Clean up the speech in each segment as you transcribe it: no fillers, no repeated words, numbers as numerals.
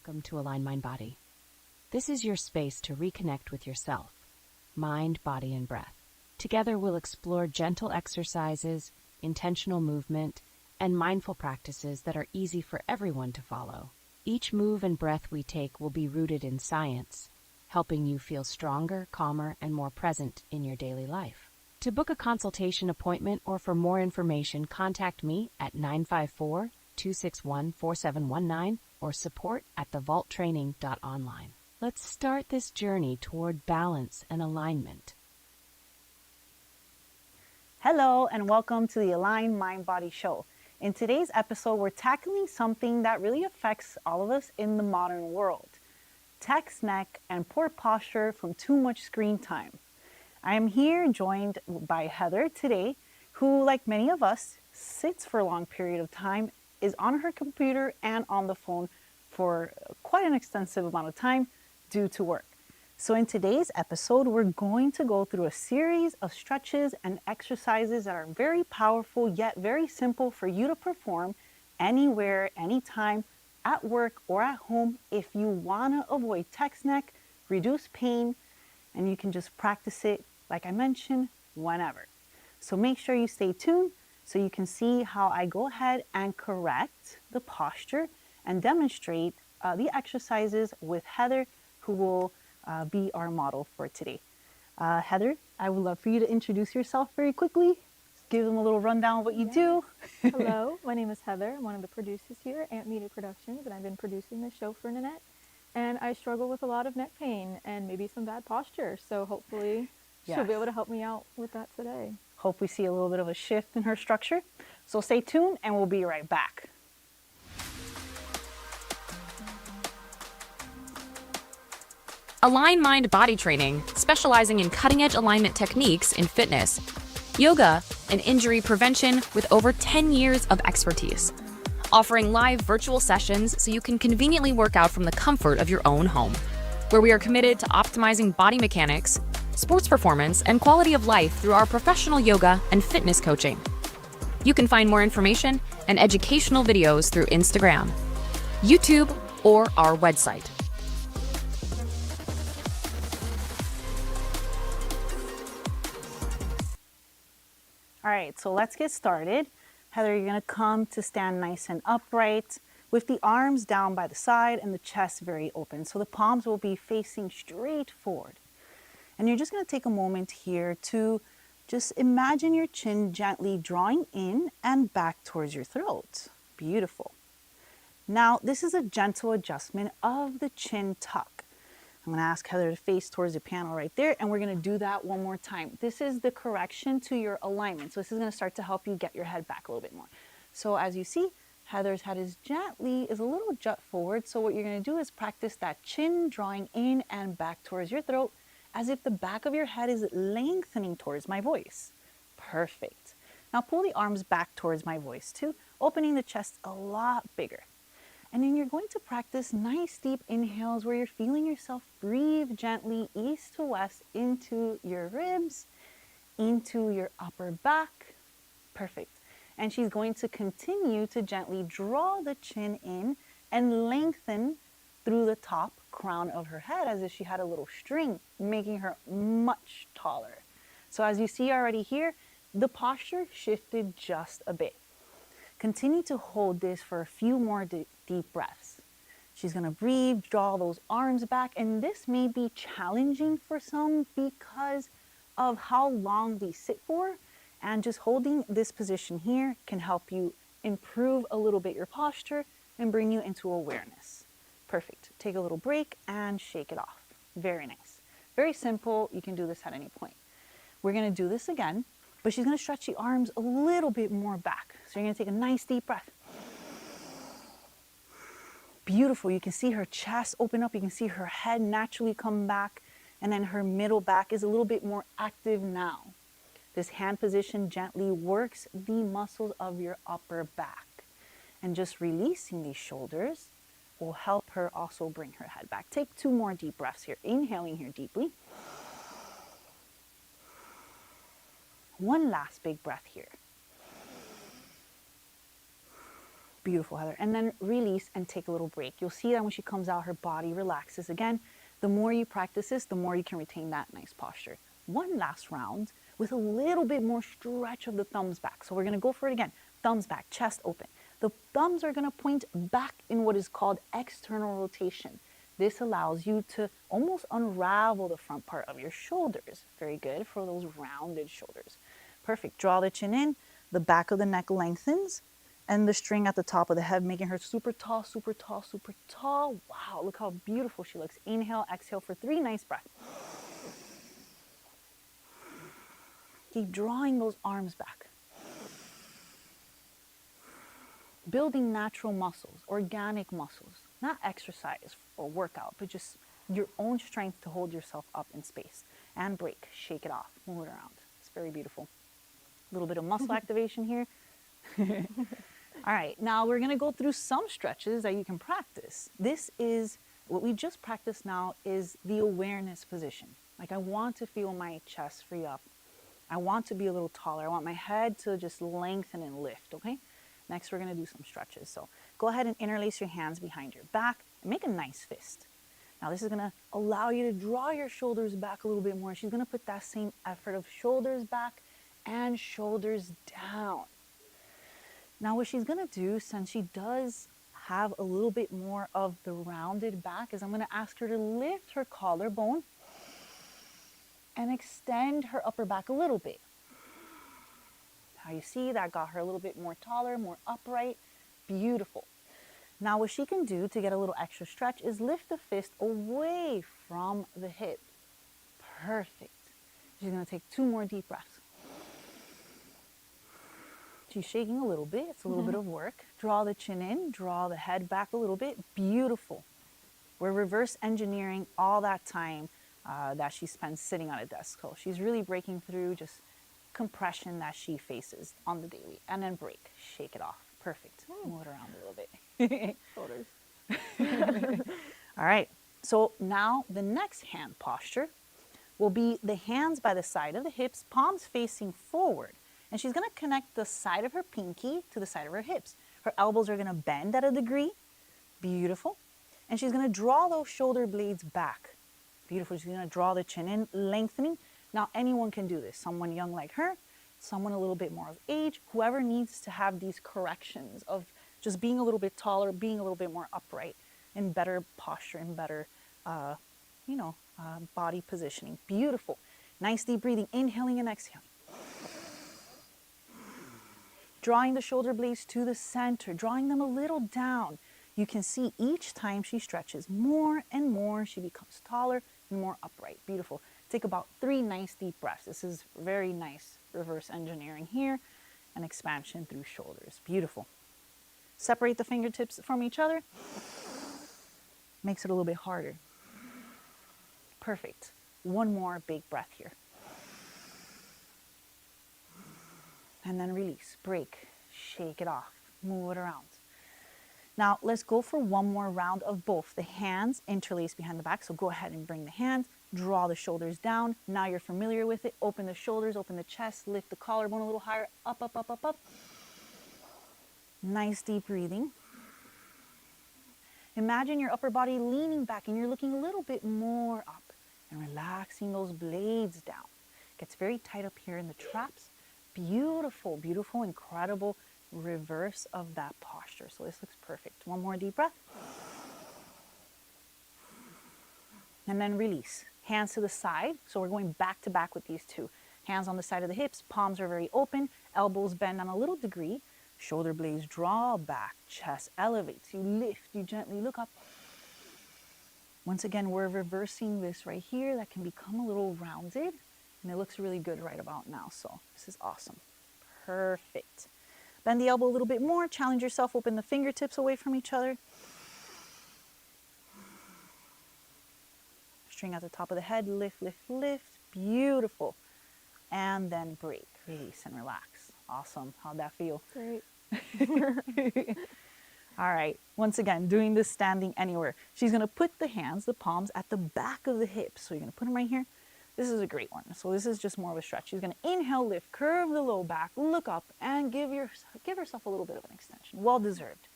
welcome to Align Mind Body. This is your space to reconnect with yourself, mind, body, and breath. Together we'll explore gentle exercises, intentional movement, and mindful practices that are easy for everyone to follow. Each move and breath we take will be rooted in science, helping you feel stronger, calmer, and more present in your daily life. To book a consultation appointment or for more information, contact me at 954-261-4719 or support@thevaulttraining.online. Let's start this journey toward balance and alignment. Hello and welcome to the Align Mind Body Show. In today's episode, we're tackling something that really affects all of us in the modern world: text neck and poor posture from too much screen time. I am here joined by Heather today, who, like many of us, sits for a long period of time, is on her computer and on the phone for quite an extensive amount of time due to work. So in today's episode, we're going to go through a series of stretches and exercises that are very powerful yet very simple for you to perform anywhere, anytime, at work or at home if you want to avoid text neck, reduce pain, and you can just practice it, like I mentioned, whenever. So make sure you stay tuned so you can see how I go ahead and correct the posture and demonstrate the exercises with Heather, who will be our model for today. Heather, I would love for you to introduce yourself very quickly. Give them a little rundown of what you do. Hello, my name is Heather. I'm one of the producers here at Ant Media Productions, and I've been producing this show for Nanette. And I struggle with a lot of neck pain and maybe some bad posture. So hopefully she'll be able to help me out with that today. Hope we see a little bit of a shift in her structure. So stay tuned and we'll be right back. Align Mind Body Training, specializing in cutting-edge alignment techniques in fitness, yoga, and injury prevention with over 10 years of expertise. Offering live virtual sessions so you can conveniently work out from the comfort of your own home, where we are committed to optimizing body mechanics, sports performance, and quality of life through our professional yoga and fitness coaching. You can find more information and educational videos through Instagram, YouTube, or our website. All right, so let's get started. Heather, you're gonna come to stand nice and upright with the arms down by the side and the chest very open. So the palms will be facing straight forward. And you're just gonna take a moment here to just imagine your chin gently drawing in and back towards your throat. Beautiful. Now, this is a gentle adjustment of the chin tuck. I'm gonna ask Heather to face towards the panel right there, and we're gonna do that one more time. This is the correction to your alignment. So this is gonna start to help you get your head back a little bit more. So as you see, Heather's head is a little jut forward. So what you're gonna do is practice that chin drawing in and back towards your throat as if the back of your head is lengthening towards my voice. Perfect. Now pull the arms back towards my voice too, opening the chest a lot bigger. And then you're going to practice nice deep inhales where you're feeling yourself breathe gently east to west into your ribs, into your upper back. Perfect. And she's going to continue to gently draw the chin in and lengthen through the top crown of her head as if she had a little string, making her much taller. So as you see already here, the posture shifted just a bit. Continue to hold this for a few more deep breaths. She's gonna breathe, draw those arms back, and this may be challenging for some because of how long we sit for, and just holding this position here can help you improve a little bit your posture and bring you into awareness. Perfect. Take a little break and shake it off. Very nice. Very simple. You can do this at any point. We're gonna do this again, but she's gonna stretch the arms a little bit more back. So you're gonna take a nice deep breath. Beautiful. You can see her chest open up. You can see her head naturally come back. And then her middle back is a little bit more active now. This hand position gently works the muscles of your upper back. And just releasing these shoulders will help her also bring her head back. Take 2 more deep breaths here. Inhaling here deeply. One last big breath here. Beautiful, Heather. And then release and take a little break. You'll see that when she comes out, her body relaxes again. The more you practice this, the more you can retain that nice posture. One last round with a little bit more stretch of the thumbs back. So we're going to go for it again. Thumbs back, chest open. The thumbs are going to point back in what is called external rotation. This allows you to almost unravel the front part of your shoulders. Very good for those rounded shoulders. Perfect. Draw the chin in, the back of the neck lengthens, and the string at the top of the head, making her super tall, super tall, super tall. Wow, look how beautiful she looks. Inhale, exhale for 3 nice breaths. Keep drawing those arms back. Building natural muscles, organic muscles, not exercise or workout, but just your own strength to hold yourself up in space. And break, shake it off, move it around. It's very beautiful. A little bit of muscle activation here. All right, now we're gonna go through some stretches that you can practice. This is, what we just practiced now is the awareness position. Like I want to feel my chest free up. I want to be a little taller. I want my head to just lengthen and lift, okay? Next, we're gonna do some stretches. So go ahead and interlace your hands behind your back and make a nice fist. Now this is gonna allow you to draw your shoulders back a little bit more. She's gonna put that same effort of shoulders back and shoulders down. Now what she's gonna do, since she does have a little bit more of the rounded back, is I'm gonna ask her to lift her collarbone and extend her upper back a little bit. Now you see that got her a little bit more taller, more upright. Beautiful. Now what she can do to get a little extra stretch is lift the fist away from the hip. Perfect. She's gonna take 2 more deep breaths. She's shaking a little bit. It's a little bit of work. Draw the chin in, draw the head back a little bit. Beautiful. We're reverse engineering all that time that she spends sitting on a desk. So she's really breaking through just compression that she faces on the daily. And then break, shake it off. Perfect. Move it around a little bit. Shoulders. All right. So now the next hand posture will be the hands by the side of the hips, palms facing forward. And she's going to connect the side of her pinky to the side of her hips. Her elbows are going to bend at a degree. Beautiful. And she's going to draw those shoulder blades back. Beautiful. She's going to draw the chin in, lengthening. Now, anyone can do this. Someone young like her, someone a little bit more of age, whoever needs to have these corrections of just being a little bit taller, being a little bit more upright, in better posture, in better, body positioning. Beautiful. Nice deep breathing, inhaling and exhaling. Drawing the shoulder blades to the center, drawing them a little down. You can see each time she stretches more and more, she becomes taller and more upright. Beautiful. Take about 3 nice deep breaths. This is very nice reverse engineering here and expansion through shoulders. Beautiful. Separate the fingertips from each other. Makes it a little bit harder. Perfect. 1 more big breath here. And then release, break, shake it off, move it around. Now let's go for 1 more round of both. The hands interlaced behind the back, so go ahead and bring the hands, draw the shoulders down. Now you're familiar with it. Open the shoulders, open the chest, lift the collarbone a little higher, up, up, up, up, up. Nice deep breathing. Imagine your upper body leaning back and you're looking a little bit more up and relaxing those blades down. Gets very tight up here in the traps. Beautiful, beautiful, incredible reverse of that posture. So this looks perfect. 1 more deep breath. And then release. Hands to the side. So we're going back to back with these 2. Hands on the side of the hips. Palms are very open. Elbows bend on a little degree. Shoulder blades draw back. Chest elevates. You lift. You gently look up. Once again, we're reversing this right here. That can become a little rounded. And it looks really good right about now. So this is awesome. Perfect. Bend the elbow a little bit more. Challenge yourself. Open the fingertips away from each other. String at the top of the head. Lift, lift, lift. Beautiful. And then break, release, and relax. Awesome. How'd that feel? Great. All right. Once again, doing this standing anywhere. She's going to put the hands, the palms, at the back of the hips. So you're going to put them right here. This is a great one. So this is just more of a stretch. She's going to inhale, lift, curve the low back, look up, and give herself a little bit of an extension. Well deserved.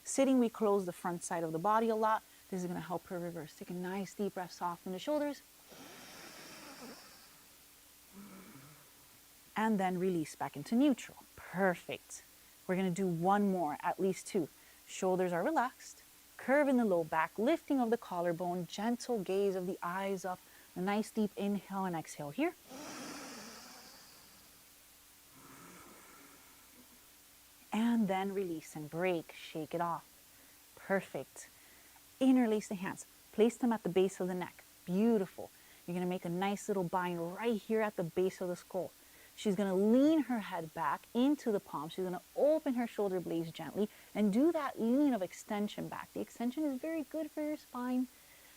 Sitting, we close the front side of the body a lot. This is going to help her reverse. Take a nice deep breath, soften the shoulders. And then release back into neutral. Perfect. We're going to do one more, at least two. Shoulders are relaxed. Curve in the low back, lifting of the collarbone, gentle gaze of the eyes up. A nice deep inhale and exhale here. And then release and break. Shake it off. Perfect. Interlace the hands. Place them at the base of the neck. Beautiful. You're going to make a nice little bind right here at the base of the skull. She's going to lean her head back into the palm. She's going to open her shoulder blades gently and do that lean of extension back. The extension is very good for your spine.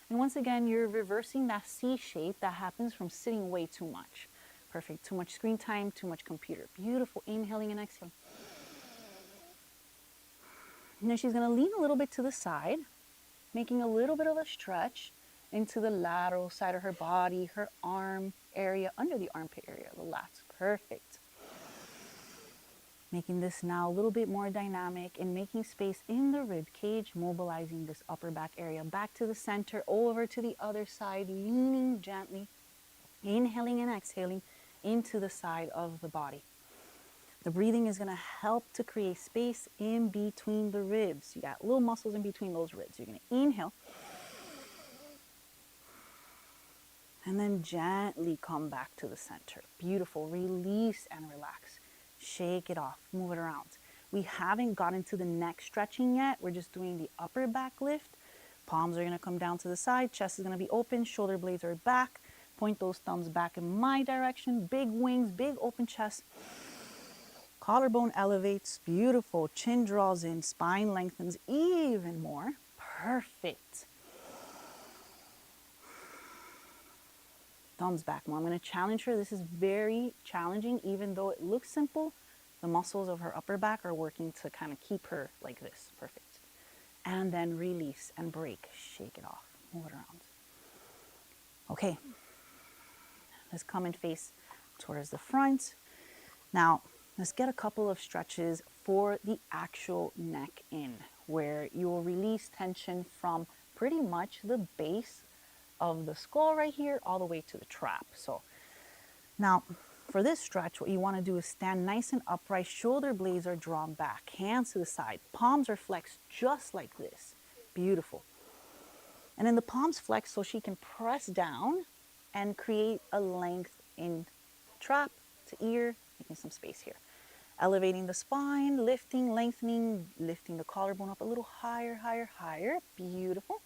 And once again, you're reversing that C shape that happens from sitting way too much. Perfect. Too much screen time, too much computer. Beautiful. Inhaling and exhaling. And then she's going to lean a little bit to the side, making a little bit of a stretch into the lateral side of her body, her arm area, under the armpit area, the lats. Perfect. Making this now a little bit more dynamic and making space in the rib cage, mobilizing this upper back area back to the center, over to the other side, leaning gently, inhaling and exhaling into the side of the body. The breathing is going to help to create space in between the ribs. You got little muscles in between those ribs. You're going to inhale. And then gently come back to the center. Beautiful. Release and relax. Shake it off. Move it around. We haven't gotten to the neck stretching yet. We're just doing the upper back lift. Palms are going to come down to the side. Chest is going to be open. Shoulder blades are back. Point those thumbs back in my direction. Big wings, big open chest. Collarbone elevates. Beautiful. Chin draws in. Spine lengthens even more. Perfect. Thumbs back. Well, I'm going to challenge her. This is very challenging. Even though it looks simple, the muscles of her upper back are working to kind of keep her like this. Perfect. And then release and break. Shake it off. Move it around. Okay. Let's come and face towards the front. Now, let's get a couple of stretches for the actual neck in, where you will release tension from pretty much the base of the skull right here all the way to the trap. So now for this stretch, what you want to do is stand nice and upright. Shoulder blades are drawn back, hands to the side, palms are flexed just like this. Beautiful. And then the palms flex so she can press down and create a length in trap to ear, making some space here. Elevating the spine, lifting, lengthening, lifting the collarbone up a little higher, higher, higher. Beautiful.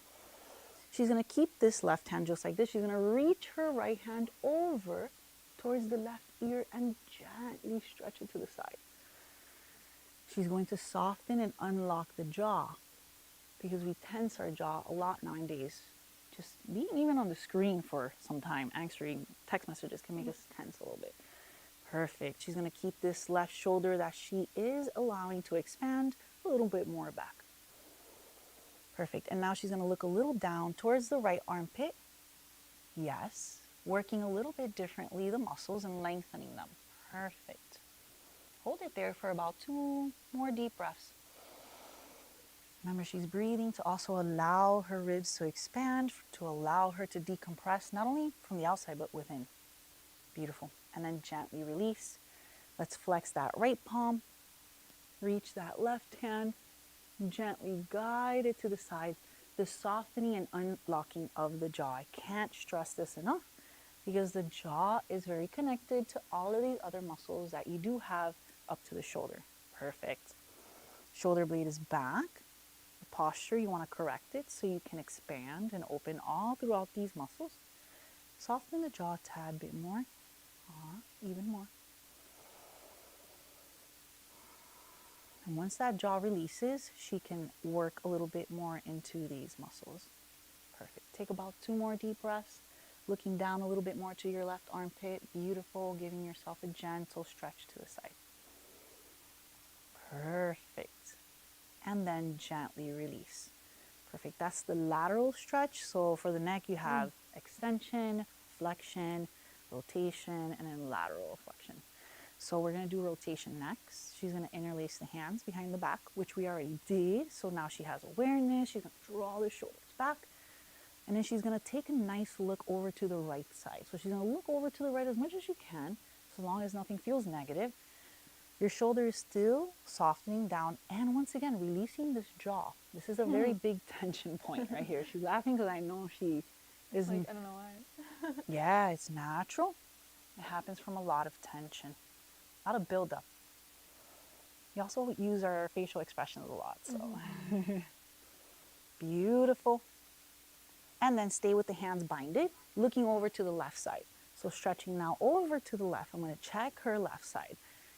She's going to keep this left hand just like this. She's going to reach her right hand over towards the left ear and gently stretch it to the side. She's going to soften and unlock the jaw, because we tense our jaw a lot nowadays. Just being even on the screen for some time, answering text messages can make us tense a little bit. Perfect. She's going to keep this left shoulder that she is allowing to expand a little bit more back. Perfect. And now she's going to look a little down towards the right armpit. Yes. Working a little bit differently, the muscles, and lengthening them. Perfect. Hold it there for about 2 more deep breaths. Remember, she's breathing to also allow her ribs to expand, to allow her to decompress, not only from the outside, but within. Beautiful. And then gently release. Let's flex that right palm. Reach that left hand. Gently guide it to the side. The softening and unlocking of the jaw. I can't stress this enough, because the jaw is very connected to all of these other muscles that you do have up to the shoulder. Perfect. Shoulder blade is back. The posture, you want to correct it so you can expand and open all throughout these muscles. Soften the jaw a tad bit more. Even more. And once that jaw releases, she can work a little bit more into these muscles. Perfect. Take about 2 more deep breaths. Looking down a little bit more to your left armpit. Beautiful. Giving yourself a gentle stretch to the side. Perfect. And then gently release. Perfect. That's the lateral stretch. So for the neck, you have extension, flexion, rotation, and then lateral flexion. So we're going to do rotation next. She's going to interlace the hands behind the back, which we already did. So now she has awareness. She's going to draw the shoulders back. And then she's going to take a nice look over to the right side. So she's going to look over to the right as much as she can, so long as nothing feels negative. Your shoulder is still softening down. And once again, releasing this jaw. This is a very big tension point right here. She's laughing because I know she isn't. Like, I don't know why. Yeah, it's natural. It happens from a lot of tension, a lot of buildup. We also use our facial expressions a lot. So beautiful. And then stay with the hands binded, looking over to the left side. So stretching now over to the left. I'm going to check her left side.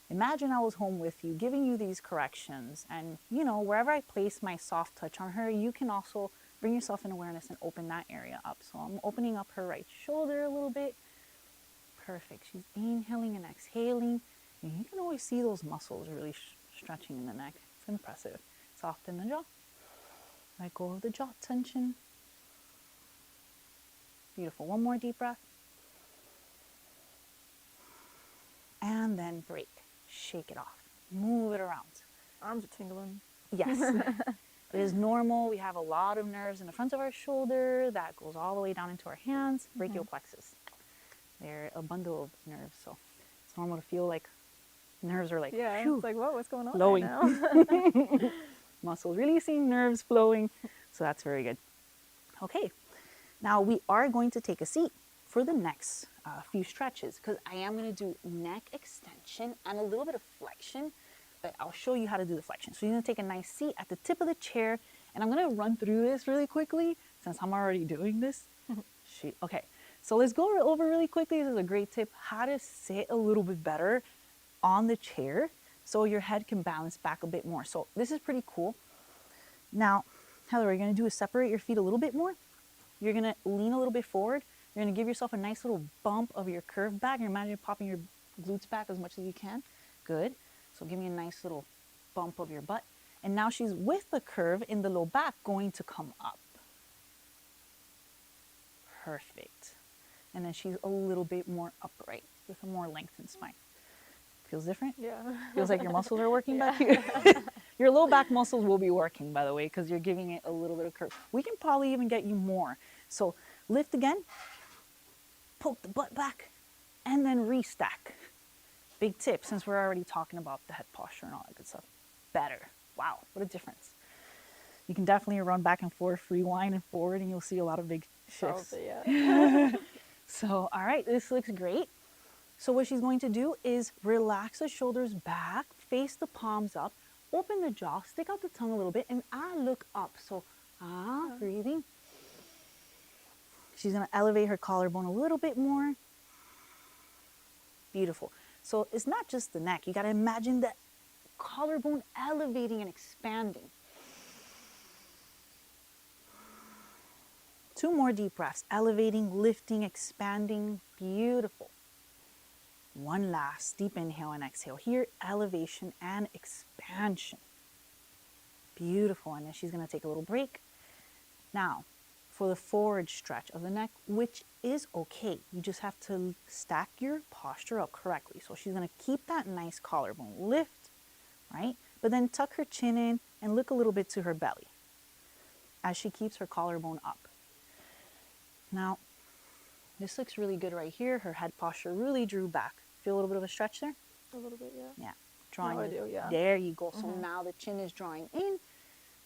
Imagine I was home with you, giving you these corrections. And, you know, wherever I place my soft touch on her, you can also bring yourself in awareness and open that area up. So I'm opening up her right shoulder a little bit. Perfect. She's inhaling and exhaling. And you can always see those muscles really stretching in the neck. It's impressive. Soften the jaw. Let go of the jaw tension. Beautiful. One more deep breath. And then break. Shake it off. Move it around. Arms are tingling. Yes. It is normal. We have a lot of nerves in the front of our shoulder that goes all the way down into our hands. Brachial plexus. They're a bundle of nerves. So it's normal to feel like nerves are like, Yeah, phew, it's like, whoa, what's going on flowing. right now? Muscles releasing, nerves flowing. So that's very good. Okay. Now we are going to take a seat for the next few stretches because I am going to do neck extension and a little bit of flexion, but I'll show you how to do the flexion. So you're going to take a nice seat at the tip of the chair, and I'm going to run through this really quickly since I'm already doing this. Okay, so let's go over really quickly. This is a great tip, how to sit a little bit better on the chair so your head can balance back a bit more. So this is pretty cool. Now, Heather, what you're going to do is separate your feet a little bit more. You're going to lean a little bit forward. You're going to give yourself a nice little bump of your curved back. You're imagining popping your glutes back as much as you can. Good. So give me a nice little bump of your butt. And now she's with the curve in the low back going to come up. Perfect. And then she's a little bit more upright with a more lengthened spine. Feels different? Yeah. Feels like your muscles are working back here. Your low back muscles will be working, by the way, because you're giving it a little bit of curve. We can probably even get you more. So lift again, poke the butt back, and then restack. Big tip, since we're already talking about the head posture and all that good stuff. Better. Wow, what a difference. You can definitely run back and forth, rewind and forward, and you'll see a lot of big shifts. Probably, yeah. So, all right, this looks great. So what she's going to do is relax the shoulders back, face the palms up, open the jaw, stick out the tongue a little bit, and look up. So, breathing. She's going to elevate her collarbone a little bit more. Beautiful. So it's not just the neck. You got to imagine that collarbone elevating and expanding. 2 more deep breaths. Elevating, lifting, expanding. Beautiful. 1 last deep inhale and exhale. Here, elevation and expansion. Beautiful. And then she's going to take a little break. Now, for the forward stretch of the neck, which is okay. You just have to stack your posture up correctly. So she's going to keep that nice collarbone lift, right? But then tuck her chin in and look a little bit to her belly as she keeps her collarbone up. Now, this looks really good right here. Her head posture really drew back. Feel a little bit of a stretch there? A little bit, yeah. Yeah. Drawing. I do, yeah. There you go. So now the chin is drawing in.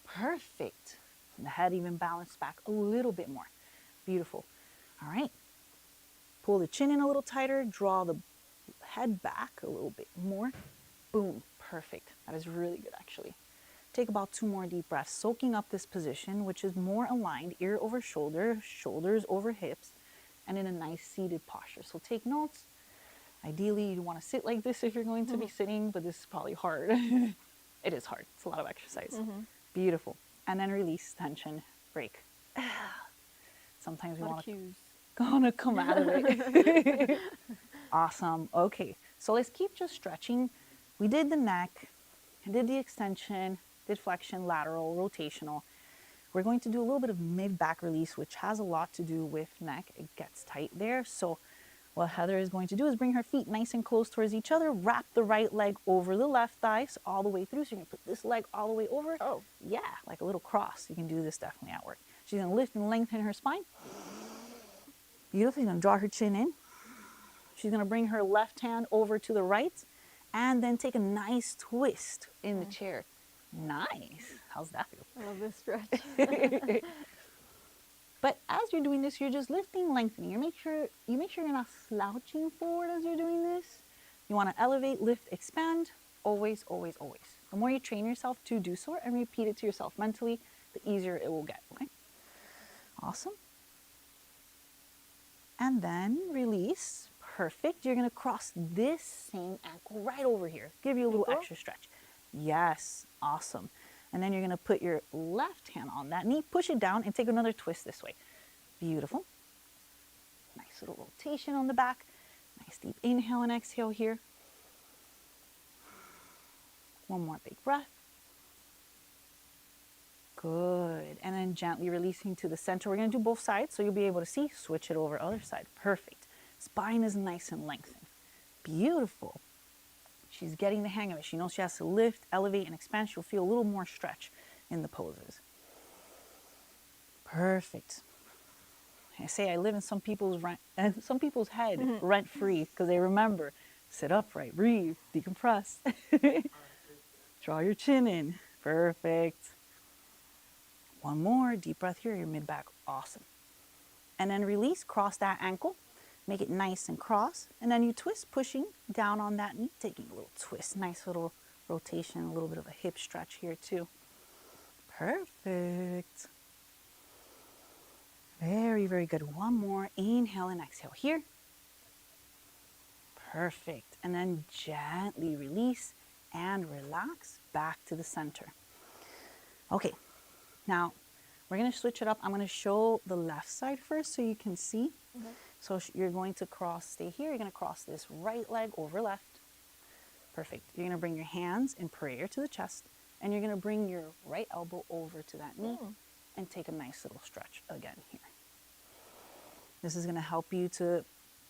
Perfect. And the head even balanced back a little bit more. Beautiful. All right. Pull the chin in a little tighter. Draw the head back a little bit more. Boom. Perfect. That is really good, actually. Take about 2 more deep breaths, soaking up this position, which is more aligned, ear over shoulder, shoulders over hips, and in a nice seated posture. So take notes. Ideally, you want to sit like this if you're going to be sitting, but this is probably hard. It is hard. It's a lot of exercise. Beautiful. And then release tension, break. Sometimes we want to come out of it. Awesome. Okay, so let's keep just stretching. We did the neck, did the extension, did flexion, lateral, rotational. We're going to do a little bit of mid-back release, which has a lot to do with neck. It gets tight there. So What Heather is going to do is bring her feet nice and close towards each other, wrap the right leg over the left thigh, so all the way through. So you're gonna put this leg all the way over. Oh. Yeah, like a little cross. You can do this definitely at work. She's gonna lift and lengthen her spine. Beautiful. She's gonna draw her chin in. She's gonna bring her left hand over to the right and then take a nice twist in the chair. Nice. How's that feel? I love this stretch. But as you're doing this, you're just lifting, lengthening. You make sure you're not slouching forward as you're doing this. You want to elevate, lift, expand. Always, always, always. The more you train yourself to do so and repeat it to yourself mentally, the easier it will get, okay? Awesome. And then release. Perfect. You're going to cross this same ankle right over here. Give you a little extra stretch. Yes. Awesome. And then you're going to put your left hand on that knee, push it down, and take another twist this way. Beautiful. Nice little rotation on the back. Nice deep inhale and exhale here. One more big breath. Good. And then gently releasing to the center. We're going to do both sides, so you'll be able to see. Switch it over other side. Perfect. Spine is nice and lengthened. Beautiful. She's getting the hang of it. She knows she has to lift, elevate, and expand. She'll feel a little more stretch in the poses. Perfect. I say I live in some people's head rent free because they remember. Sit upright, breathe, decompress. Draw your chin in. Perfect. One more deep breath here. Your mid back. Awesome. And then release. Cross that ankle. Make it nice and cross. And then you twist, pushing down on that knee, taking a little twist. Nice little rotation, a little bit of a hip stretch here too. Perfect. Very, very good. One more. Inhale and exhale here. Perfect. And then gently release and relax back to the center. Okay. Now, we're going to switch it up. I'm going to show the left side first so you can see. Okay. So you're going to cross, stay here. You're going to cross this right leg over left. Perfect. You're going to bring your hands in prayer to the chest. And you're going to bring your right elbow over to that knee and take a nice little stretch again here. This is going to help you to,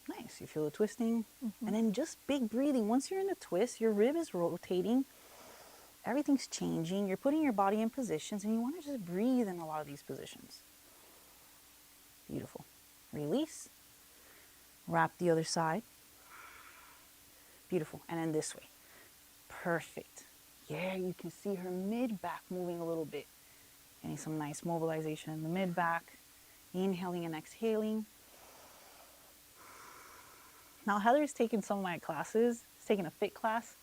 nice, you feel the twisting. And then just big breathing. Once you're in the twist, your rib is rotating. Everything's changing. You're putting your body in positions and you want to just breathe in a lot of these positions. Beautiful. Release. Wrap the other side. Beautiful. And then this way. Perfect. Yeah, you can see her mid-back moving a little bit. Getting some nice mobilization in the mid-back. Inhaling and exhaling. Now, Heather's taken some of my classes. She's taken a fit class.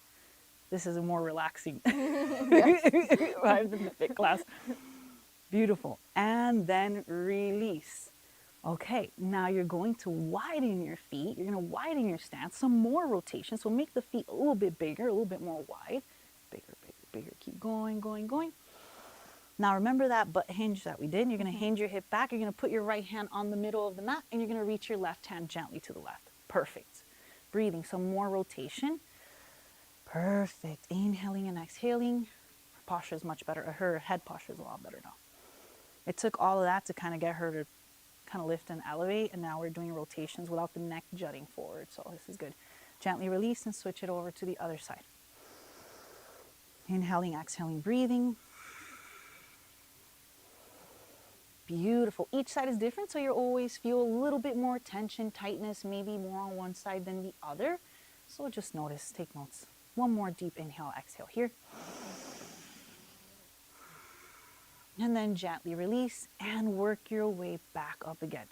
This is a more relaxing vibe than the fit class. Beautiful. And then release. Okay, now you're going to widen your feet. You're going to widen your stance. Some more rotation. So make the feet a little bit bigger, a little bit more wide. Bigger, bigger, bigger. Keep going, going, going. Now remember that butt hinge that we did. You're going to hinge your hip back. You're going to put your right hand on the middle of the mat and you're going to reach your left hand gently to the left. Perfect. Breathing, some more rotation. Perfect. Inhaling and exhaling. Her posture is much better. Her head posture is a lot better now. It took all of that to kind of get her to kind of lift and elevate, and now we're doing rotations without the neck jutting forward, so this is good. Gently release and switch it over to the other side. Inhaling, exhaling, breathing. Beautiful. Each side is different, so you always feel a little bit more tension, tightness, maybe more on one side than the other. So just notice, take notes. One more deep inhale, exhale here. And then gently release and work your way back up again.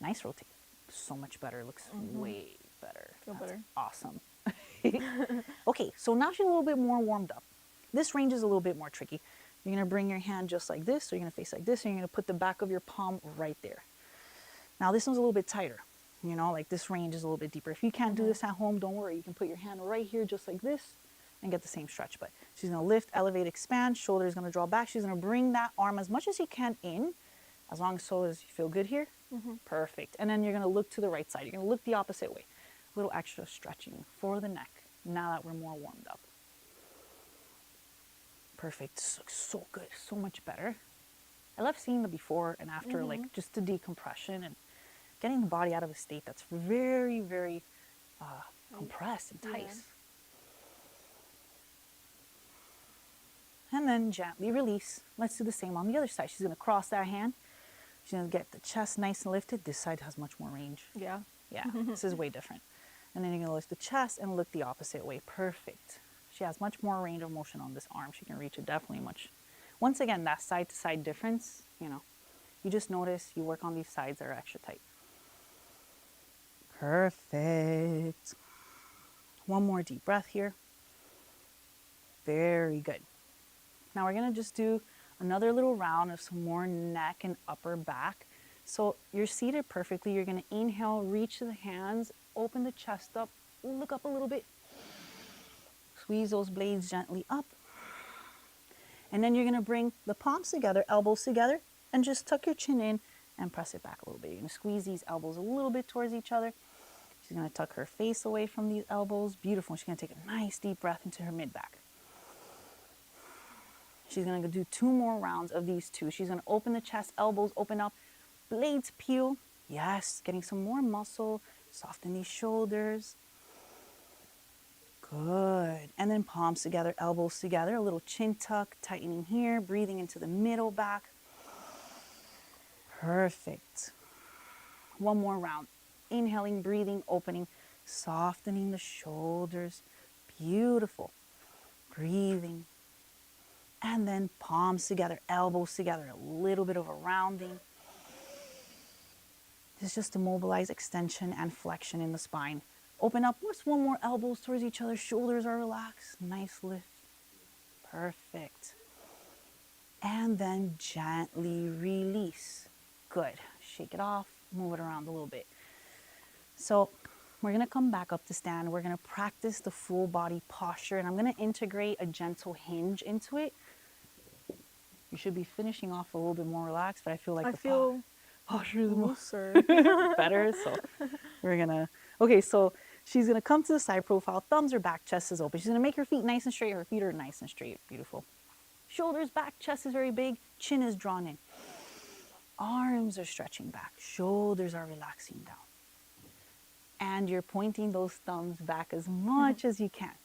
Nice rotate. So much better. Looks way better. Feel better. Awesome. Okay, so now she's a little bit more warmed up. This range is a little bit more tricky. You're going to bring your hand just like this, so you're going to face like this, and you're going to put the back of your palm right there. Now this one's a little bit tighter. You know, like this range is a little bit deeper. If you can't do this at home, don't worry. You can put your hand right here just like this and get the same stretch. But she's going to lift, elevate, expand. Shoulder is going to draw back. She's going to bring that arm as much as you can in, as long as you feel good here. Perfect. And then you're going to look to the right side. You're going to look the opposite way. A little extra stretching for the neck now that we're more warmed up. Perfect. This looks so good. So much better. I love seeing the before and after, like just the decompression and getting the body out of a state that's very, very compressed and tight. And then gently release. Let's do the same on the other side. She's going to cross that hand. She's going to get the chest nice and lifted. This side has much more range. Yeah. Yeah, this is way different. And then you're going to lift the chest and look the opposite way. Perfect. She has much more range of motion on this arm. She can reach it definitely much. Once again, that side to side difference, you know, you just notice you work on these sides that are extra tight. Perfect. One more deep breath here. Very good. Now we're going to just do another little round of some more neck and upper back. So you're seated perfectly. You're going to inhale, reach the hands, open the chest up, look up a little bit. Squeeze those blades gently up. And then you're going to bring the palms together, elbows together, and just tuck your chin in and press it back a little bit. You're going to squeeze these elbows a little bit towards each other. She's going to tuck her face away from these elbows. Beautiful. She's going to take a nice deep breath into her mid-back. She's going to do 2 more rounds of these 2. She's going to open the chest, elbows open up, blades peel. Yes, getting some more muscle. Soften these shoulders. Good. And then palms together, elbows together, a little chin tuck, tightening here, breathing into the middle back. Perfect. One more round. Inhaling, breathing, opening, softening the shoulders. Beautiful. Breathing. And then palms together, elbows together, a little bit of a rounding. This is just to mobilize extension and flexion in the spine. Open up, just one more, elbows towards each other, shoulders are relaxed, nice lift. Perfect. And then gently release. Good. Shake it off, move it around a little bit. So we're going to come back up to stand. We're going to practice the full body posture, and I'm going to integrate a gentle hinge into it. You should be finishing off a little bit more relaxed, but I feel like the posture is looser. better. So we're going to, okay, so she's going to come to the side profile, thumbs are back, chest is open. She's going to make her feet nice and straight. Her feet are nice and straight. Beautiful. Shoulders back, chest is very big, chin is drawn in. Arms are stretching back, shoulders are relaxing down. And you're pointing those thumbs back as much as you can.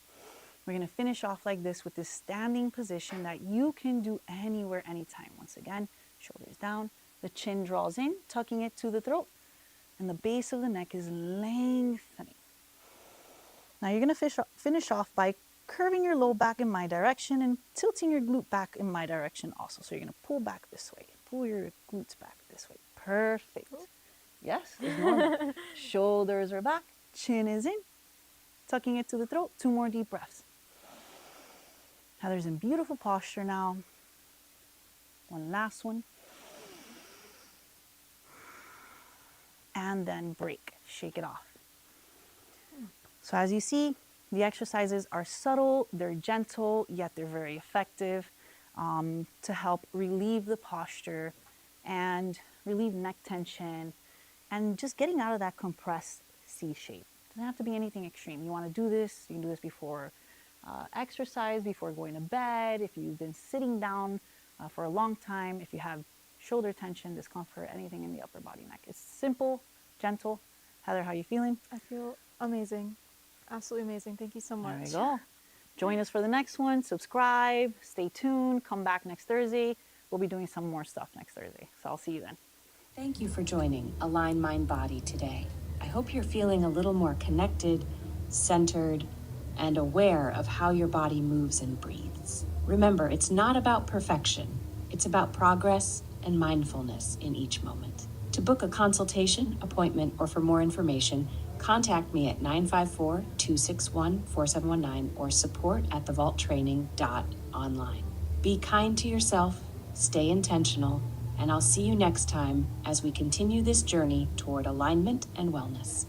We're going to finish off like this with this standing position that you can do anywhere, anytime. Once again, shoulders down, the chin draws in, tucking it to the throat, and the base of the neck is lengthening. Now you're going to finish off by curving your low back in my direction and tilting your glute back in my direction also. So you're going to pull back this way, pull your glutes back this way. Perfect. Yes, it's normal. Shoulders are back, chin is in, tucking it to the throat. 2 more deep breaths. Heather's in beautiful posture now. One last one. And then break, shake it off. So as you see, the exercises are subtle, they're gentle, yet they're very effective to help relieve the posture and relieve neck tension and just getting out of that compressed C shape. It doesn't have to be anything extreme. You want to do this, you can do this before exercise, before going to bed, if you've been sitting down for a long time, if you have shoulder tension, discomfort, anything in the upper body neck. It's simple, gentle. Heather, how are you feeling? I feel amazing. Absolutely amazing. Thank you so much. There you go. Join us for the next one. Subscribe, stay tuned, come back next Thursday. We'll be doing some more stuff next Thursday. So I'll see you then. Thank you for joining Align Mind Body today. I hope you're feeling a little more connected, centered, and aware of how your body moves and breathes. Remember, it's not about perfection. It's about progress and mindfulness in each moment. To book a consultation, appointment, or for more information, contact me at 954-261-4719 or support@thevaulttraining.online. Be kind to yourself, stay intentional, and I'll see you next time as we continue this journey toward alignment and wellness.